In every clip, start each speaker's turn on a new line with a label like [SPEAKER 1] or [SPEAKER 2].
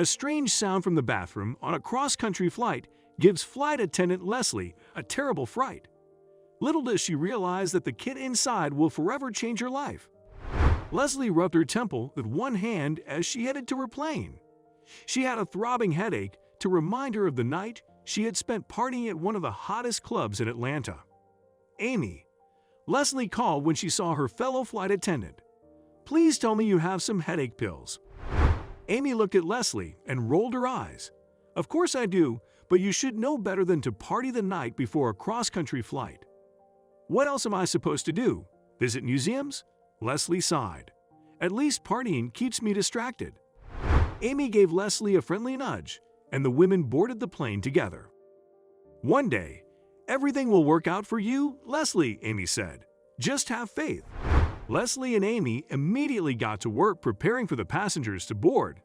[SPEAKER 1] A strange sound from the bathroom on a cross-country flight gives flight attendant Leslie a terrible fright. Little does she realize that the kid inside will forever change her life. Leslie rubbed her temple with one hand as she headed to her plane. She had a throbbing headache to remind her of the night she had spent partying at one of the hottest clubs in Atlanta. Amy. Leslie called when she saw her fellow flight attendant. "Please tell me you have some headache pills." Amy looked at Leslie and rolled her eyes. "Of course I do, but you should know better than to party the night before a cross-country flight." "What else am I supposed to do? Visit museums?" Leslie sighed. "At least partying keeps me distracted." Amy gave Leslie a friendly nudge, and the women boarded the plane together. "One day, everything will work out for you, Leslie," Amy said. "Just have faith." Leslie and Amy immediately got to work preparing for the passengers to board,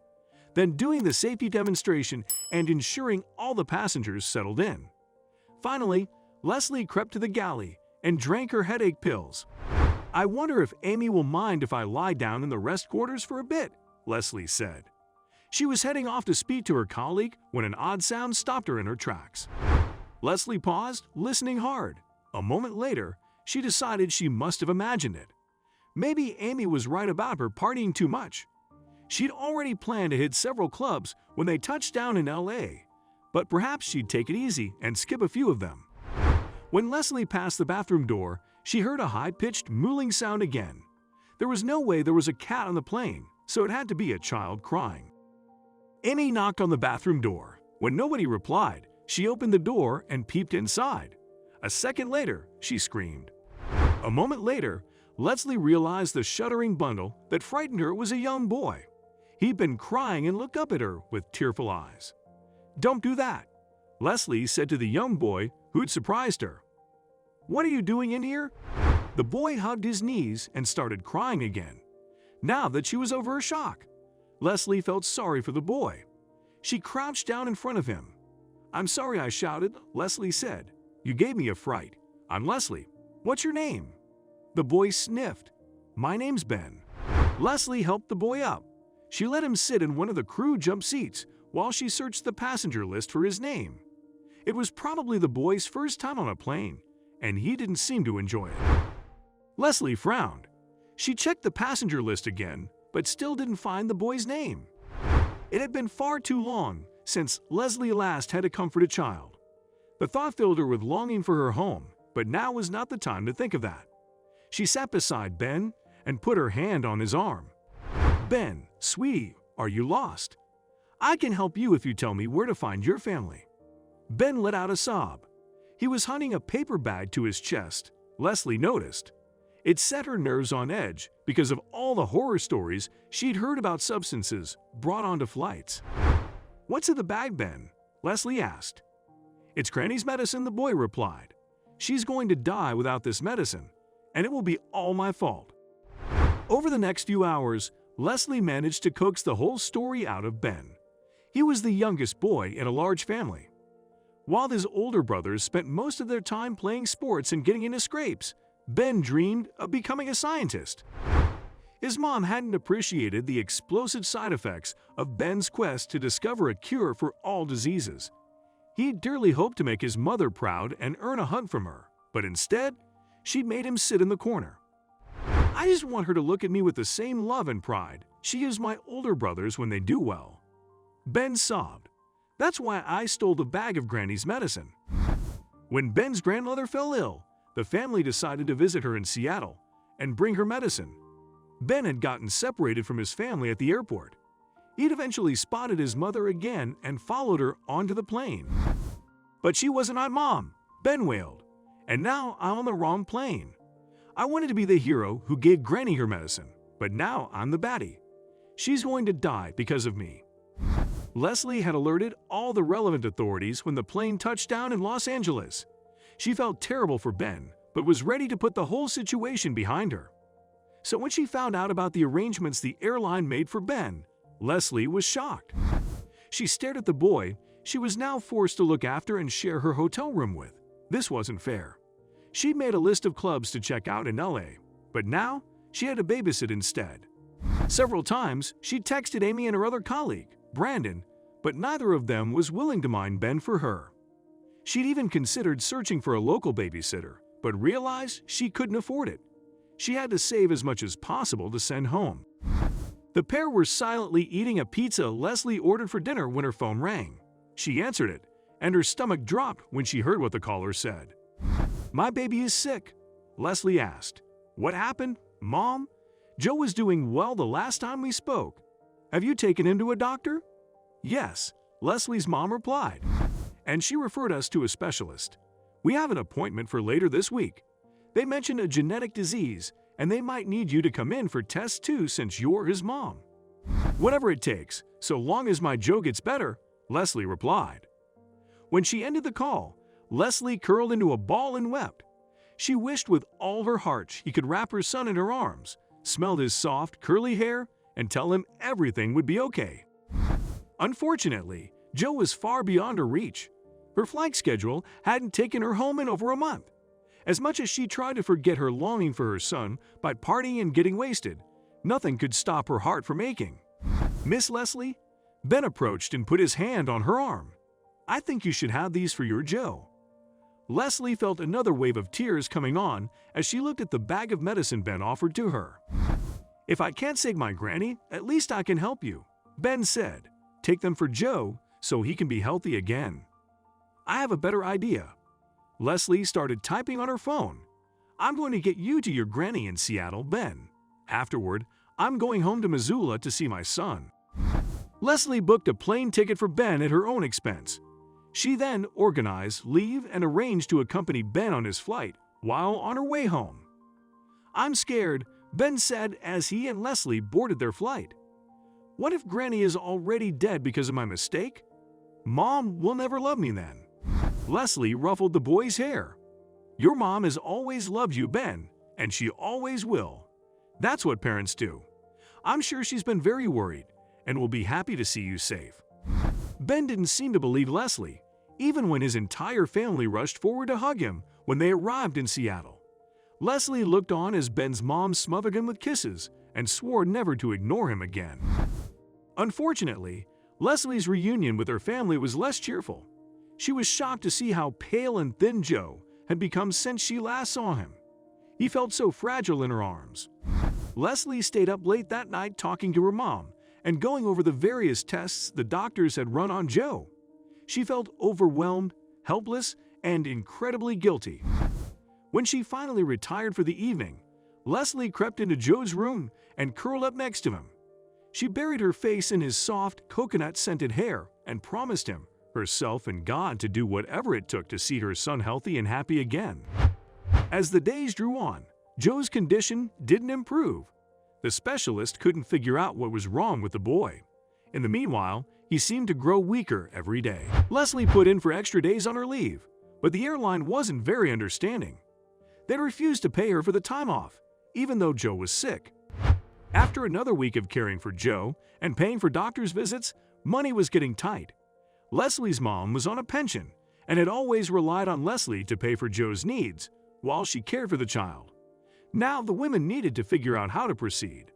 [SPEAKER 1] then doing the safety demonstration and ensuring all the passengers settled in. Finally, Leslie crept to the galley and drank her headache pills. "I wonder if Amy will mind if I lie down in the rest quarters for a bit," Leslie said. She was heading off to speak to her colleague when an odd sound stopped her in her tracks. Leslie paused, listening hard. A moment later, she decided she must have imagined it. Maybe Amy was right about her partying too much. She'd already planned to hit several clubs when they touched down in LA, but perhaps she'd take it easy and skip a few of them. When Leslie passed the bathroom door, she heard a high-pitched mooing sound again. There was no way there was a cat on the plane, so it had to be a child crying. Amy knocked on the bathroom door. When nobody replied, she opened the door and peeped inside. A second later, she screamed. A moment later, Leslie realized the shuddering bundle that frightened her was a young boy. He'd been crying and looked up at her with tearful eyes. "Don't do that," Leslie said to the young boy who'd surprised her. "What are you doing in here?" The boy hugged his knees and started crying again. Now that she was over her shock, Leslie felt sorry for the boy. She crouched down in front of him. "I'm sorry I shouted," Leslie said. "You gave me a fright. I'm Leslie. What's your name?" The boy sniffed. "My name's Ben." Leslie helped the boy up. She let him sit in one of the crew jump seats while she searched the passenger list for his name. It was probably the boy's first time on a plane, and he didn't seem to enjoy it. Leslie frowned. She checked the passenger list again, but still didn't find the boy's name. It had been far too long since Leslie last had to comfort a child. The thought filled her with longing for her home, but now was not the time to think of that. She sat beside Ben and put her hand on his arm. "Ben, sweetie, are you lost? I can help you if you tell me where to find your family." Ben let out a sob. He was hunting a paper bag to his chest, Leslie noticed. It set her nerves on edge because of all the horror stories she'd heard about substances brought onto flights. "What's in the bag, Ben?" Leslie asked. "It's Granny's medicine," the boy replied. "She's going to die without this medicine, and it will be all my fault." Over the next few hours, Leslie managed to coax the whole story out of Ben. He was the youngest boy in a large family. While his older brothers spent most of their time playing sports and getting into scrapes, Ben dreamed of becoming a scientist. His mom hadn't appreciated the explosive side effects of Ben's quest to discover a cure for all diseases. He dearly hoped to make his mother proud and earn a hunt from her, but instead, she made him sit in the corner. "I just want her to look at me with the same love and pride she gives my older brothers when they do well." Ben sobbed. "That's why I stole the bag of Granny's medicine." When Ben's grandmother fell ill, the family decided to visit her in Seattle and bring her medicine. Ben had gotten separated from his family at the airport. He'd eventually spotted his mother again and followed her onto the plane. "But she wasn't my mom," Ben wailed. "And now I'm on the wrong plane. I wanted to be the hero who gave Granny her medicine, but now I'm the baddie. She's going to die because of me." Leslie had alerted all the relevant authorities when the plane touched down in Los Angeles. She felt terrible for Ben, but was ready to put the whole situation behind her. So when she found out about the arrangements the airline made for Ben, Leslie was shocked. She stared at the boy she was now forced to look after and share her hotel room with. This wasn't fair. She'd made a list of clubs to check out in LA, but now she had to babysit instead. Several times, she texted Amy and her other colleague, Brandon, but neither of them was willing to mind Ben for her. She'd even considered searching for a local babysitter, but realized she couldn't afford it. She had to save as much as possible to send home. The pair were silently eating a pizza Leslie ordered for dinner when her phone rang. She answered it, and her stomach dropped when she heard what the caller said. "My baby is sick," Leslie asked. "What happened, Mom?" "Joe was doing well the last time we spoke. Have you taken him to a doctor?" "Yes," Leslie's mom replied. "And she referred us to a specialist. We have an appointment for later this week. They mentioned a genetic disease, and they might need you to come in for tests too since you're his mom." "Whatever it takes, so long as my Joe gets better," Leslie replied. When she ended the call, Leslie curled into a ball and wept. She wished with all her heart she could wrap her son in her arms, smell his soft, curly hair, and tell him everything would be okay. Unfortunately, Joe was far beyond her reach. Her flight schedule hadn't taken her home in over a month. As much as she tried to forget her longing for her son by partying and getting wasted, nothing could stop her heart from aching. "Miss Leslie?" Ben approached and put his hand on her arm. "I think you should have these for your Joe." Leslie felt another wave of tears coming on as she looked at the bag of medicine Ben offered to her. "If I can't save my granny, at least I can help you," Ben said. "Take them for Joe so he can be healthy again." "I have a better idea." Leslie started typing on her phone. "I'm going to get you to your granny in Seattle, Ben. Afterward, I'm going home to Missoula to see my son." Leslie booked a plane ticket for Ben at her own expense. She then organized leave and arranged to accompany Ben on his flight while on her way home. "I'm scared," Ben said as he and Leslie boarded their flight. "What if Granny is already dead because of my mistake? Mom will never love me then." Leslie ruffled the boy's hair. "Your mom has always loved you, Ben, and she always will. That's what parents do. I'm sure she's been very worried and will be happy to see you safe." Ben didn't seem to believe Leslie, even when his entire family rushed forward to hug him when they arrived in Seattle. Leslie looked on as Ben's mom smothered him with kisses and swore never to ignore him again. Unfortunately, Leslie's reunion with her family was less cheerful. She was shocked to see how pale and thin Joe had become since she last saw him. He felt so fragile in her arms. Leslie stayed up late that night talking to her mom and going over the various tests the doctors had run on Joe. She felt overwhelmed, helpless, and incredibly guilty. When she finally retired for the evening, Leslie crept into Joe's room and curled up next to him. She buried her face in his soft, coconut-scented hair and promised him, herself and God, to do whatever it took to see her son healthy and happy again. As the days drew on, Joe's condition didn't improve. The specialist couldn't figure out what was wrong with the boy. In the meanwhile, he seemed to grow weaker every day. Leslie put in for extra days on her leave, but the airline wasn't very understanding. They refused to pay her for the time off, even though Joe was sick. After another week of caring for Joe and paying for doctor's visits, money was getting tight. Leslie's mom was on a pension and had always relied on Leslie to pay for Joe's needs while she cared for the child. Now the women needed to figure out how to proceed.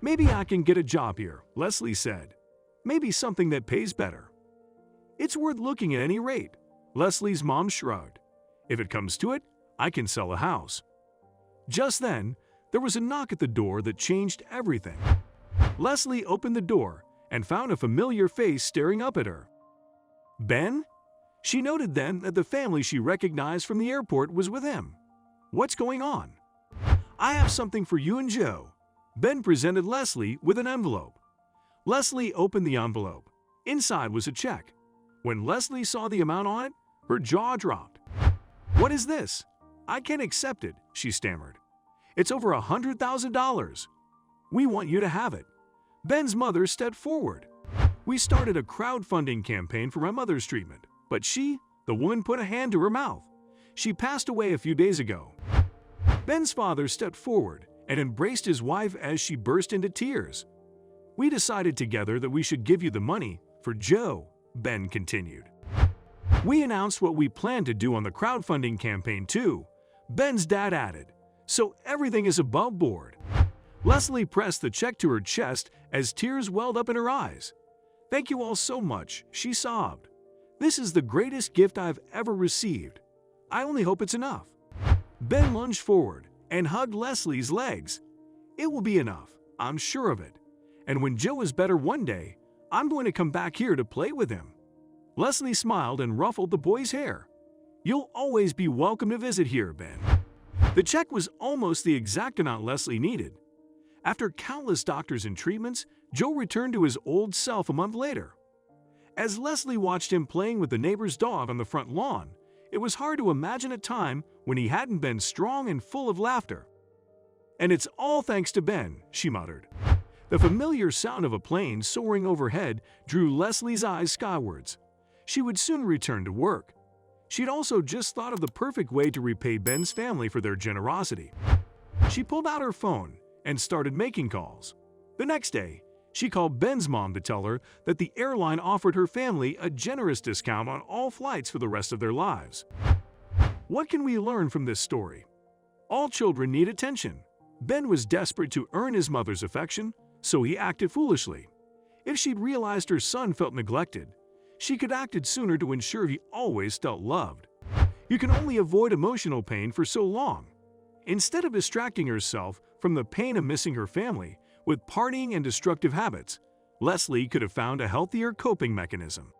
[SPEAKER 1] "Maybe I can get a job here," Leslie said. "Maybe something that pays better." "It's worth looking at any rate," Leslie's mom shrugged. "If it comes to it, I can sell a house." Just then, there was a knock at the door that changed everything. Leslie opened the door and found a familiar face staring up at her. "Ben?" She noted then that the family she recognized from the airport was with him. "What's going on?" "I have something for you and Joe." Ben presented Leslie with an envelope. Leslie opened the envelope. Inside was a check. When Leslie saw the amount on it, her jaw dropped. "What is this? I can't accept it," she stammered. "It's over $100,000. We want you to have it." Ben's mother stepped forward. "We started a crowdfunding campaign for my mother's treatment, but the woman put a hand to her mouth. She passed away a few days ago." Ben's father stepped forward and embraced his wife as she burst into tears. "We decided together that we should give you the money for Joe," Ben continued. "We announced what we planned to do on the crowdfunding campaign too," Ben's dad added, "so everything is above board." Leslie pressed the check to her chest as tears welled up in her eyes. "Thank you all so much," she sobbed. "This is the greatest gift I've ever received. I only hope it's enough." Ben lunged forward and hugged Leslie's legs. "It will be enough, I'm sure of it. And when Joe is better one day, I'm going to come back here to play with him." Leslie smiled and ruffled the boy's hair. "You'll always be welcome to visit here, Ben." The check was almost the exact amount Leslie needed. After countless doctors and treatments, Joe returned to his old self a month later. As Leslie watched him playing with the neighbor's dog on the front lawn, it was hard to imagine a time when he hadn't been strong and full of laughter. "And it's all thanks to Ben," she muttered. The familiar sound of a plane soaring overhead drew Leslie's eyes skywards. She would soon return to work. She'd also just thought of the perfect way to repay Ben's family for their generosity. She pulled out her phone and started making calls. The next day, she called Ben's mom to tell her that the airline offered her family a generous discount on all flights for the rest of their lives. What can we learn from this story? All children need attention. Ben was desperate to earn his mother's affection, so he acted foolishly. If she'd realized her son felt neglected, she could have acted sooner to ensure he always felt loved. You can only avoid emotional pain for so long. Instead of distracting herself from the pain of missing her family with partying and destructive habits, Leslie could have found a healthier coping mechanism.